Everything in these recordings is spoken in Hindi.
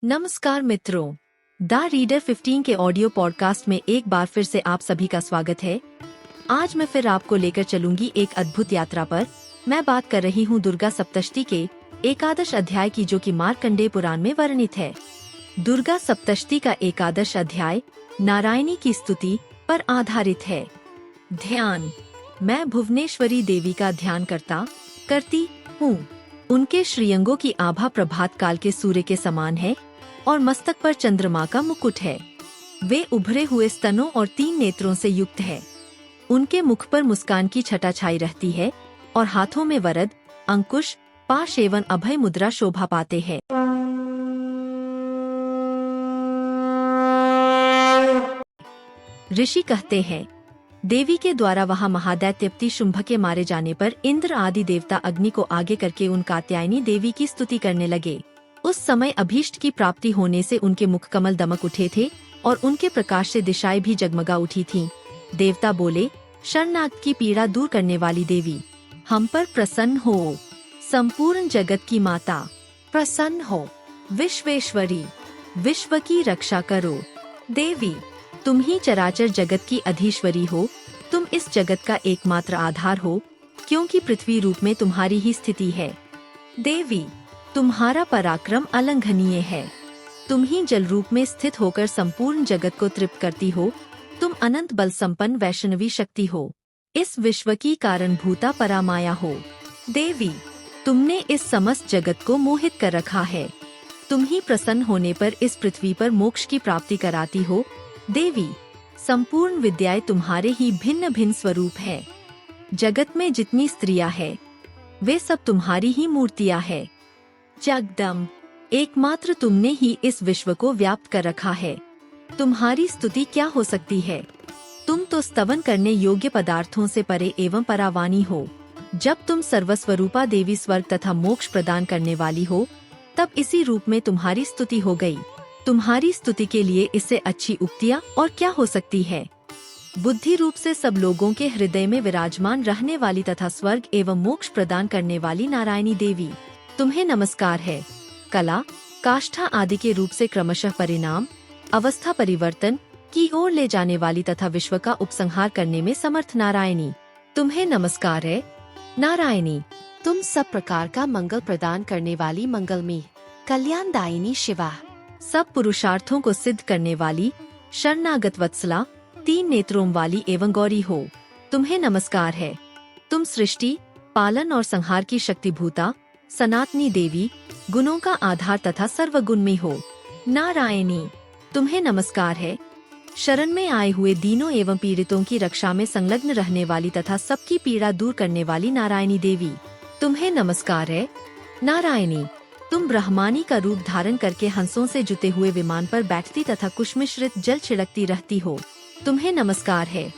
नमस्कार मित्रों, द रीडर 15 के ऑडियो पॉडकास्ट में एक बार फिर से आप सभी का स्वागत है। आज मैं फिर आपको लेकर चलूंगी एक अद्भुत यात्रा पर। मैं बात कर रही हूँ दुर्गा सप्तशती के एकादश अध्याय की, जो कि मार्कंडेय पुराण में वर्णित है। दुर्गा सप्तशती का एकादश अध्याय नारायणी की स्तुति पर आधारित है। ध्यान। मैं भुवनेश्वरी देवी का ध्यान करती हूँ। उनके श्रीअंगों की आभा प्रभात काल के सूर्य के समान है और मस्तक पर चंद्रमा का मुकुट है। वे उभरे हुए स्तनों और 3 नेत्रों से युक्त है। उनके मुख पर मुस्कान की छटा छाई रहती है और हाथों में वरद, अंकुश, पाश एवं अभय मुद्रा शोभा पाते हैं। ऋषि कहते हैं, देवी के द्वारा वहां महादैत्यपति शुंभ के मारे जाने पर इंद्र आदि देवता अग्नि को आगे करके उन कात्यायनी देवी की स्तुति करने लगे। उस समय अभीष्ट की प्राप्ति होने से उनके मुख कमल दमक उठे थे और उनके प्रकाश से दिशाएं भी जगमगा उठी थीं। देवता बोले, शरणागत की पीड़ा दूर करने वाली देवी, हम पर प्रसन्न हो। संपूर्ण जगत की माता, प्रसन्न हो। विश्वेश्वरी, विश्व की रक्षा करो। देवी, तुम ही चराचर जगत की अधीश्वरी हो। तुम इस जगत का एकमात्र आधार हो, क्योंकि पृथ्वी रूप में तुम्हारी ही स्थिति है। देवी, तुम्हारा पराक्रम अलंघनीय है। तुम ही जल रूप में स्थित होकर संपूर्ण जगत को तृप्त करती हो। तुम अनंत बल संपन्न वैष्णवी शक्ति हो। इस विश्व की कारणभूता परामाया हो। देवी, तुमने इस समस्त जगत को मोहित कर रखा है। तुम ही प्रसन्न होने पर इस पृथ्वी पर मोक्ष की प्राप्ति कराती हो। देवी, संपूर्ण विद्याएं तुम्हारे ही भिन्न भिन्न स्वरूप है। जगत में जितनी स्त्रियां हैं, वे सब तुम्हारी ही मूर्तियां है। जगदम्ब, एकमात्र तुमने ही इस विश्व को व्याप्त कर रखा है। तुम्हारी स्तुति क्या हो सकती है। तुम तो स्तवन करने योग्य पदार्थों से परे एवं परावानी हो। जब तुम सर्वस्वरूपा देवी स्वर्ग तथा मोक्ष प्रदान करने वाली हो, तब इसी रूप में तुम्हारी स्तुति हो गई। तुम्हारी स्तुति के लिए इससे अच्छी उक्तियाँ और क्या हो सकती है। बुद्धि रूप से सब लोगों के हृदय में विराजमान रहने वाली तथा स्वर्ग एवं मोक्ष प्रदान करने वाली नारायणी देवी, तुम्हें नमस्कार है। कला, काष्ठा आदि के रूप से क्रमशः परिणाम, अवस्था परिवर्तन की ओर ले जाने वाली तथा विश्व का उपसंहार करने में समर्थ नारायणी, तुम्हें नमस्कार है। नारायणी, तुम सब प्रकार का मंगल प्रदान करने वाली मंगलमयी, कल्याणदायिनी शिवा, सब पुरुषार्थों को सिद्ध करने वाली, शरणागत वत्सला, 3 नेत्रों वाली एवं गौरी हो। तुम्हें नमस्कार है। तुम सृष्टि, पालन और संहार की शक्तिभूता, सनातनी देवी, गुणों का आधार तथा सर्वगुण में हो। नारायणी, तुम्हें नमस्कार है। शरण में आए हुए दीनों एवं पीड़ितों की रक्षा में संलग्न रहने वाली तथा सबकी पीड़ा दूर करने वाली नारायणी देवी, तुम्हें नमस्कार है। नारायणी, तुम ब्रह्मानी का रूप धारण करके हंसों से जुते हुए विमान पर बैठती तथा कुश मिश्रित जल छिड़कती रहती हो। तुम्हें नमस्कार है।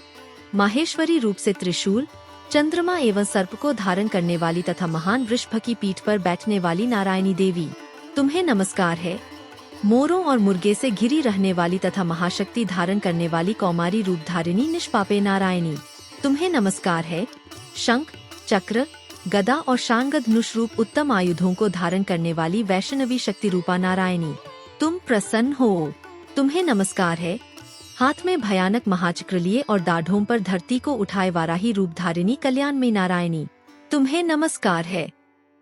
माहेश्वरी रूप से त्रिशूल, चंद्रमा एवं सर्प को धारण करने वाली तथा महान वृषभ की पीठ पर बैठने वाली नारायणी देवी, तुम्हें नमस्कार है। मोरों और मुर्गे से घिरी रहने वाली तथा महाशक्ति धारण करने वाली कौमारी रूप धारिणी निष्पापे नारायणी, तुम्हें नमस्कार है। शंख, चक्र, गदा और शांग धनुष रूप उत्तम आयुधों को धारण करने वाली वैष्णवी शक्ति रूपा नारायणी, तुम प्रसन्न हो। तुम्हें नमस्कार है। हाथ में भयानक महाचक्र लिए और दाढ़ों पर धरती को उठाए वाराही रूप धारिणी कल्याण में नारायणी, तुम्हें नमस्कार है।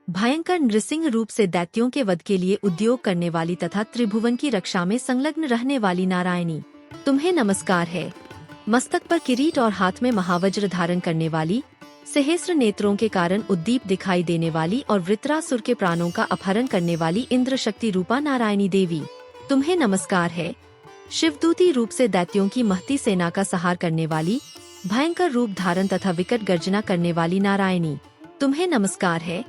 भयंकर नृसिंह रूप से दैत्यों के वध के लिए उद्योग करने वाली तथा त्रिभुवन की रक्षा में संलग्न रहने वाली नारायणी, तुम्हें नमस्कार है। मस्तक पर किरीट और हाथ में महावज्र धारण करने वाली, सहस्र नेत्रों के कारण उद्दीप दिखाई देने वाली और वृत्रासुर के प्राणों का अपहरण करने वाली इंद्र शक्ति रूपा नारायणी देवी, तुम्हें नमस्कार है। शिवदूती रूप से दैत्यों की महती सेना का संहार करने वाली, भयंकर रूप धारण तथा विकट गर्जना करने वाली नारायणी, तुम्हें नमस्कार है।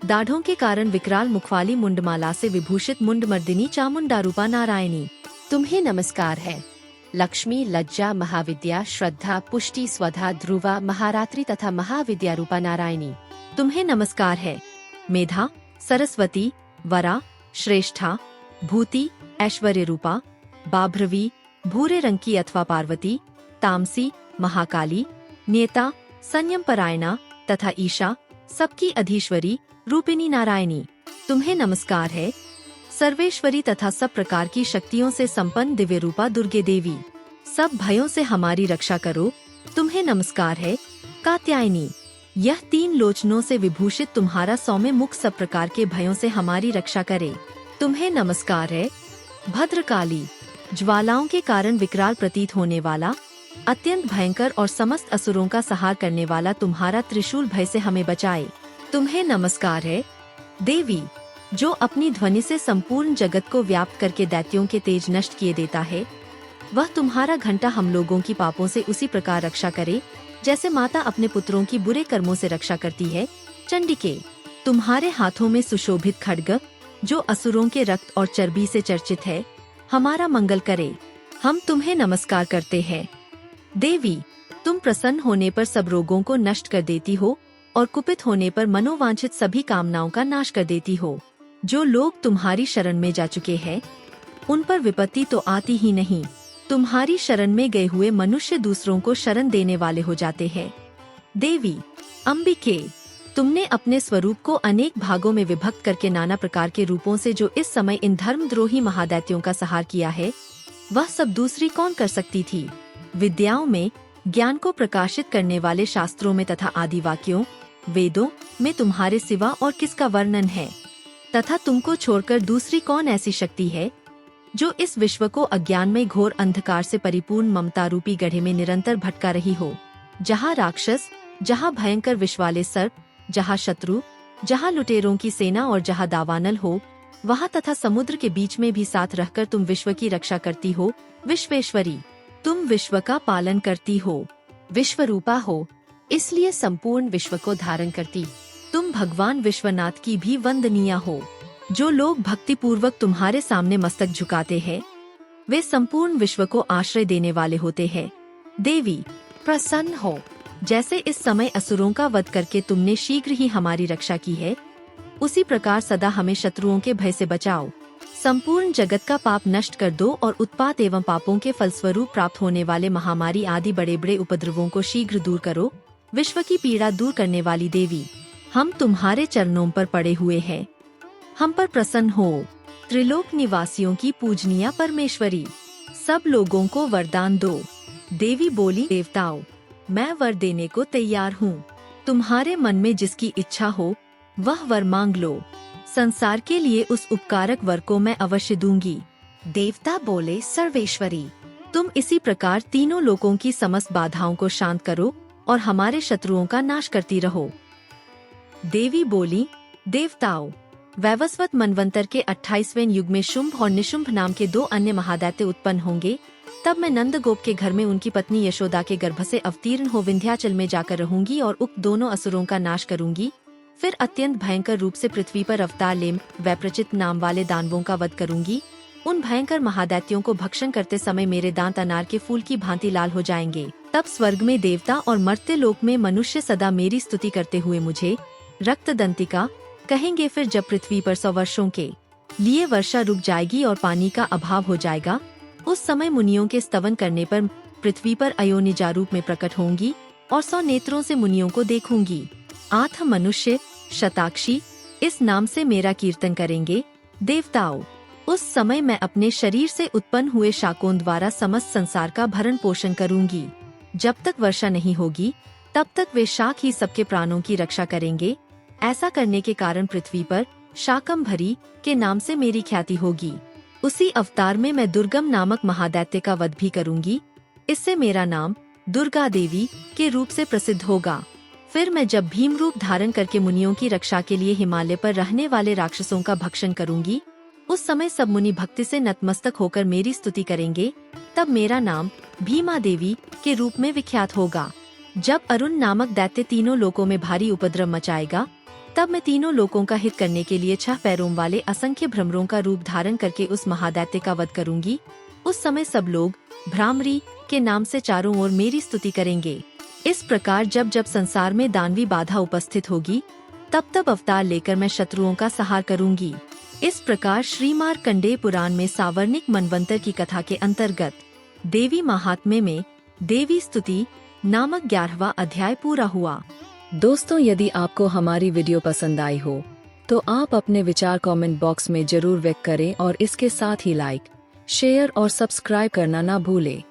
दाढ़ों के कारण विकराल मुखवाली मुंडमाला से विभूषित मुंडमर्दिनी चामुंडा रूपा नारायणी, तुम्हें नमस्कार है। लक्ष्मी, लज्जा, महाविद्या, श्रद्धा, पुष्टि, स्वधा, ध्रुवा, महारात्रि तथा महाविद्या रूपा नारायणी, तुम्हें नमस्कार है। मेधा, सरस्वती, वरा, श्रेष्ठा, भूति, ऐश्वर्य रूपा, बाभ्रवी, भूरे रंग की अथवा पार्वती, तामसी, महाकाली, नेता, संयम परायणा तथा ईशा, सबकी अधीश्वरी रूपिणी नारायणी, तुम्हें नमस्कार है। सर्वेश्वरी तथा सब प्रकार की शक्तियों से संपन्न दिव्य रूपा दुर्गे देवी, सब भयों से हमारी रक्षा करो। तुम्हें नमस्कार है। कात्यायनी, यह 3 लोचनों से विभूषित तुम्हारा सौम्य मुख सब प्रकार के भयों से हमारी रक्षा करे। तुम्हें नमस्कार है। भद्रकाली, ज्वालाओं के कारण विकराल प्रतीत होने वाला, अत्यंत भयंकर और समस्त असुरों का संहार करने वाला तुम्हारा त्रिशूल भय से हमें बचाए। तुम्हें नमस्कार है। देवी, जो अपनी ध्वनि से संपूर्ण जगत को व्याप्त करके दैत्यों के तेज नष्ट किए देता है, वह तुम्हारा घंटा हम लोगों की पापों से उसी प्रकार रक्षा करे जैसे माता अपने पुत्रों की बुरे कर्मों से रक्षा करती है। चंडिके, तुम्हारे हाथों में सुशोभित खड्ग, जो असुरों के रक्त और चर्बी से चर्चित है, हमारा मंगल करे। हम तुम्हें नमस्कार करते हैं। देवी, तुम प्रसन्न होने पर सब रोगों को नष्ट कर देती हो और कुपित होने पर मनोवांछित सभी कामनाओं का नाश कर देती हो। जो लोग तुम्हारी शरण में जा चुके हैं, उन पर विपत्ति तो आती ही नहीं। तुम्हारी शरण में गए हुए मनुष्य दूसरों को शरण देने वाले हो जाते हैं। देवी अंबिके, तुमने अपने स्वरूप को अनेक भागों में विभक्त करके नाना प्रकार के रूपों से जो इस समय इन धर्मद्रोही महादैत्यों का संहार किया है, वह सब दूसरी कौन कर सकती थी। विद्याओं में, ज्ञान को प्रकाशित करने वाले शास्त्रों में तथा आदि वाक्यों, वेदों में तुम्हारे सिवा और किसका वर्णन है, तथा तुमको छोड़कर दूसरी कौन ऐसी शक्ति है जो इस विश्व को अज्ञान में घोर अंधकार से परिपूर्ण ममता रूपी गड्ढे में निरंतर भटका रही हो। जहाँ राक्षस, जहाँ भयंकर विष वाले सर्प, जहाँ शत्रु, जहाँ लुटेरों की सेना और जहाँ दावानल हो, वहाँ तथा समुद्र के बीच में भी साथ रहकर तुम विश्व की रक्षा करती हो। विश्वेश्वरी, तुम विश्व का पालन करती हो, विश्वरूपा हो, इसलिए संपूर्ण विश्व को धारण करती तुम भगवान विश्वनाथ की भी वंदनीय हो। जो लोग भक्ति पूर्वक तुम्हारे सामने मस्तक झुकाते हैं, वे संपूर्ण विश्व को आश्रय देने वाले होते हैं। देवी प्रसन्न हो। जैसे इस समय असुरों का वध करके तुमने शीघ्र ही हमारी रक्षा की है, उसी प्रकार सदा हमें शत्रुओं के भय से बचाओ। संपूर्ण जगत का पाप नष्ट कर दो और उत्पात एवं पापों के फलस्वरूप प्राप्त होने वाले महामारी आदि बड़े बड़े उपद्रवों को शीघ्र दूर करो। विश्व की पीड़ा दूर करने वाली देवी, हम तुम्हारे चरणों पर पड़े हुए हैं, हम पर प्रसन्न हो। त्रिलोक निवासियों की पूजनीय परमेश्वरी, सब लोगों को वरदान दो। देवी बोली, देवताओं, मैं वर देने को तैयार हूँ। तुम्हारे मन में जिसकी इच्छा हो वह वर मांग लो। संसार के लिए उस उपकारक वर को मैं अवश्य दूंगी। देवता बोले, सर्वेश्वरी, तुम इसी प्रकार तीनों लोकों की समस्त बाधाओं को शांत करो और हमारे शत्रुओं का नाश करती रहो। देवी बोली, देवताओं, वैवस्वत मनवंतर के 28वें युग में शुंभ और निशुंभ नाम के 2 अन्य महादैत्य उत्पन्न होंगे। तब मैं नंदगोप के घर में उनकी पत्नी यशोदा के गर्भ से अवतीर्ण हो विंध्याचल में जाकर रहूंगी और उक्त दोनों असुरों का नाश करूंगी। फिर अत्यंत भयंकर रूप से पृथ्वी पर अवतार ले वैप्रचित नाम वाले दानवों का वध करूंगी। उन भयंकर महादैत्यों को भक्षण करते समय मेरे दांत अनार के फूल की भांति लाल हो जाएंगे। तब स्वर्ग में देवता और मर्त्य लोक में मनुष्य सदा मेरी स्तुति करते हुए मुझे रक्तदंतिका कहेंगे। फिर जब पृथ्वी पर 100 वर्षों के लिए वर्षा रुक जाएगी और पानी का अभाव हो जाएगा, उस समय मुनियों के स्तवन करने पर पृथ्वी पर अयोनिजा रूप में प्रकट होंगी और 100 नेत्रों से मुनियों को देखूंगी। 8 मनुष्य शताक्षी इस नाम से मेरा कीर्तन करेंगे। देवताओं, उस समय मैं अपने शरीर से उत्पन्न हुए शाकों द्वारा समस्त संसार का भरण पोषण करूंगी। जब तक वर्षा नहीं होगी तब तक वे शाक ही सबके प्राणों की रक्षा करेंगे। ऐसा करने के कारण पृथ्वी पर शाकंभरी के नाम से मेरी ख्याति होगी। उसी अवतार में मैं दुर्गम नामक महादैत्य का वध भी करूंगी। इससे मेरा नाम दुर्गा देवी के रूप से प्रसिद्ध होगा। फिर मैं जब भीम रूप धारण करके मुनियों की रक्षा के लिए हिमालय पर रहने वाले राक्षसों का भक्षण करूंगी, उस समय सब मुनि भक्ति से नतमस्तक होकर मेरी स्तुति करेंगे। तब मेरा नाम भीमा देवी के रूप में विख्यात होगा। जब अरुण नामक दैत्य तीनों लोकों में भारी उपद्रव मचाएगा, तब मैं तीनों लोकों का हित करने के लिए 6 पैरों वाले असंख्य भ्रमरों का रूप धारण करके उस महादैत्य का वध करूंगी। उस समय सब लोग भ्रामरी के नाम से चारों ओर मेरी स्तुति करेंगे। इस प्रकार जब जब संसार में दानवी बाधा उपस्थित होगी, तब तब अवतार लेकर मैं शत्रुओं का संहार करूंगी। इस प्रकार श्री मार्कंडेय पुराण में सावर्णिक मनवंतर की कथा के अंतर्गत देवी महात्म्य में देवी स्तुति नामक 11वां अध्याय पूरा हुआ। दोस्तों, यदि आपको हमारी वीडियो पसंद आई हो तो आप अपने विचार कमेंट बॉक्स में जरूर व्यक्त करें और इसके साथ ही लाइक, शेयर और सब्सक्राइब करना ना भूलें।